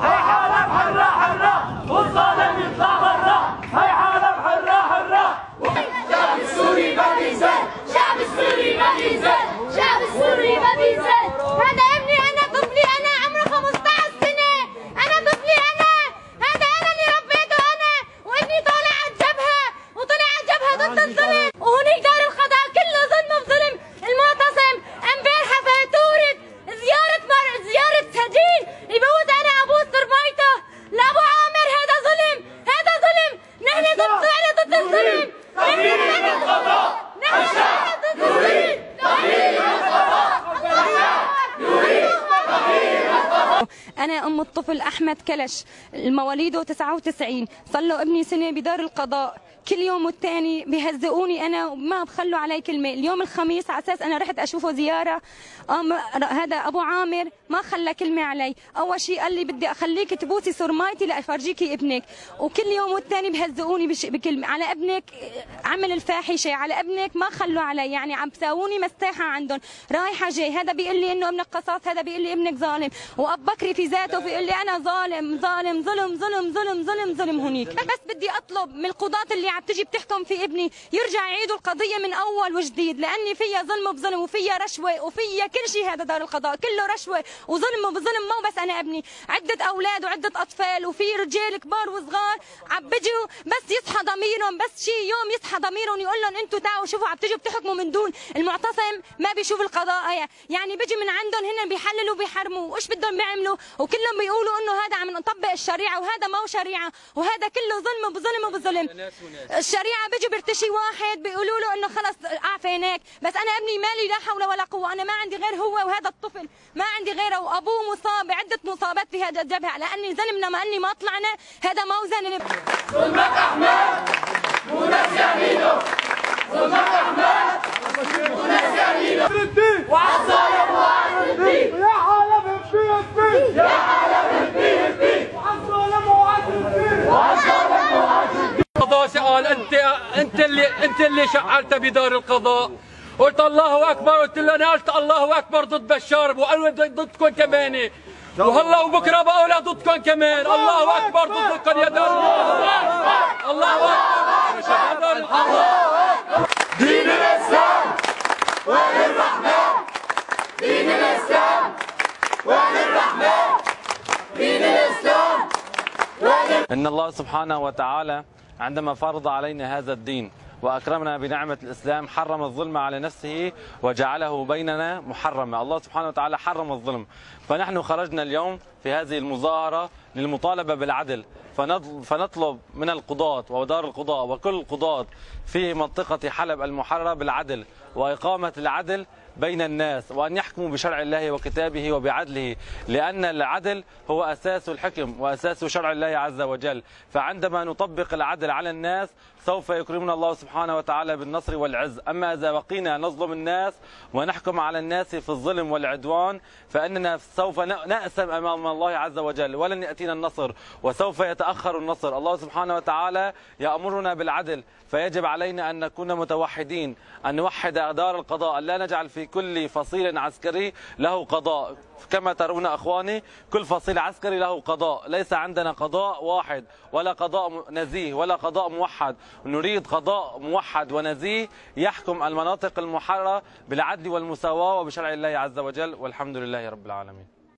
هاي حالة حرة حرة والظالم يطلع برا. هاي حالة حرة حرة. الشعب السوري ما بينزل، الشعب السوري ما بينزل، الشعب السوري ما بينزل. هذا ابني أنا، طفلي أنا عمره 15 سنة، أنا طفلي أنا، هذا أنا اللي ربيته أنا، وابني طالع على الجبهة وطلع على الجبهة ضد الظلم، وهنيك دار القضاء كله ظلم بظلم. المعتصم امبارحة فاتورة زيارة سجين يموت أنا أبوس تربيته لأبو عامر. هذا ظلم، هذا ظلم. نحن ضد الظلم. تغيير القضاء. الشعب يريد تغيير القضاء. الشعب يريد تغيير القضاء. أنا أم الطفل أحمد كلش، مواليده 99، صار له ابني سنة بدار القضاء. كل يوم والتاني بيهزئوني أنا وما بخلوا علي كلمة. اليوم الخميس على أساس أنا رحت أشوفه زيارة، هذا أبو عامر ما خلى كلمة علي. أول شيء قال لي بدي أخليك تبوسي سرمايتي لأفرجيكي ابنك، وكل يوم والتاني بيهزئوني بكلمة على ابنك. عمل الفاحشة على ابنك ما خلوا علي، يعني عم بساووني مستاحة عندهم رايحة جاي. هذا بيقول لي إنه ابنك قصاص، هذا بيقول لي ابنك ظالم، وأب بكري في ذاته بيقول لي أنا ظالم ظالم ظلم ظلم ظلم ظلم ظلم. هنيك بس بدي أطلب من القضاة اللي عم تجي بتحكم في ابني يرجع يعيدوا القضية من أول وجديد، لأني فيها ظلم بظلم وفيها رشوة وفيها كل شيء. هذا دار القضاء كله رشوة وظلم بظلم. مو بس أنا ابني، عدة أولاد وعدة أطفال وفي رجال كبار وصغار عم بيجوا بس يصحى ضميرهم، بس شيء يوم يصحى ضميرهم يقول لهم أنتم تعالوا شوفوا عم تجوا بتحكموا من دون. المعتصم ما بيشوف القضاء، يعني بيجي من عندهم هن بيحللوا بيحرموا وإيش بدهم بيعملوا، وكلهم بيقولوا إنه هذا عم نطبق الشريعة، وهذا ما هو شريعة، وهذا كله ظلم بظلم وبظلم. الشريعة بيجي بيرتشي واحد بيقولوا له انه خلص اعفيناك، بس انا ابني مالي لا حول ولا قوه. انا ما عندي غير هو وهذا الطفل، ما عندي غيره، وابوه مصاب بعده مصابات في هذا الجبهه، لاني زلمنا ما اني ما طلعنا. هذا ما هو زلم. ظلمك احمد وناس يمينه، ظلمك احمد وناس يمينه، وعلى الظالم وعلى الدين. يا حالة الدين، يا حالة الدين، وعلى الظالم وعلى الدين، وعلى الظالم وعلى الدين. قال انت اللي شعلت بدار القضاء. قلت الله اكبر، قلت له انا قلت الله اكبر ضد بشار وقالوا ضدكم كمان، وهلا وبكره بقولها ضدكم كمان. الله اكبر ضدكم يا دار القضاء. الله اكبر يا دار القضاء. دين الاسلام وين الرحمن، دين الاسلام وين الرحمن، دين الاسلام وين. ان الله سبحانه وتعالى عندما فرض علينا هذا الدين وأكرمنا بنعمة الإسلام حرم الظلم على نفسه وجعله بيننا محرما. الله سبحانه وتعالى حرم الظلم، فنحن خرجنا اليوم في هذه المظاهرة للمطالبة بالعدل، فنطلب من القضاة ودار القضاء وكل القضاة في منطقة حلب المحررة بالعدل وإقامة العدل بين الناس، وأن يحكموا بشرع الله وكتابه وبعدله، لأن العدل هو أساس الحكم وأساس شرع الله عز وجل. فعندما نطبق العدل على الناس سوف يكرمنا الله سبحانه وتعالى بالنصر والعز. أما إذا بقينا نظلم الناس ونحكم على الناس في الظلم والعدوان فإننا سوف نأسم أمام الله عز وجل ولن يأتينا النصر، وسوف يتأخر النصر. الله سبحانه وتعالى يأمرنا بالعدل، فيجب علينا أن نكون متوحدين، أن نوحد دار القضاء، لا نجعل في كل فصيل عسكري له قضاء. كما ترون أخواني كل فصيل عسكري له قضاء، ليس عندنا قضاء واحد ولا قضاء نزيه ولا قضاء موحد. نريد قضاء موحد ونزيه يحكم المناطق المحررة بالعدل والمساواة وبشرع الله عز وجل، والحمد لله رب العالمين.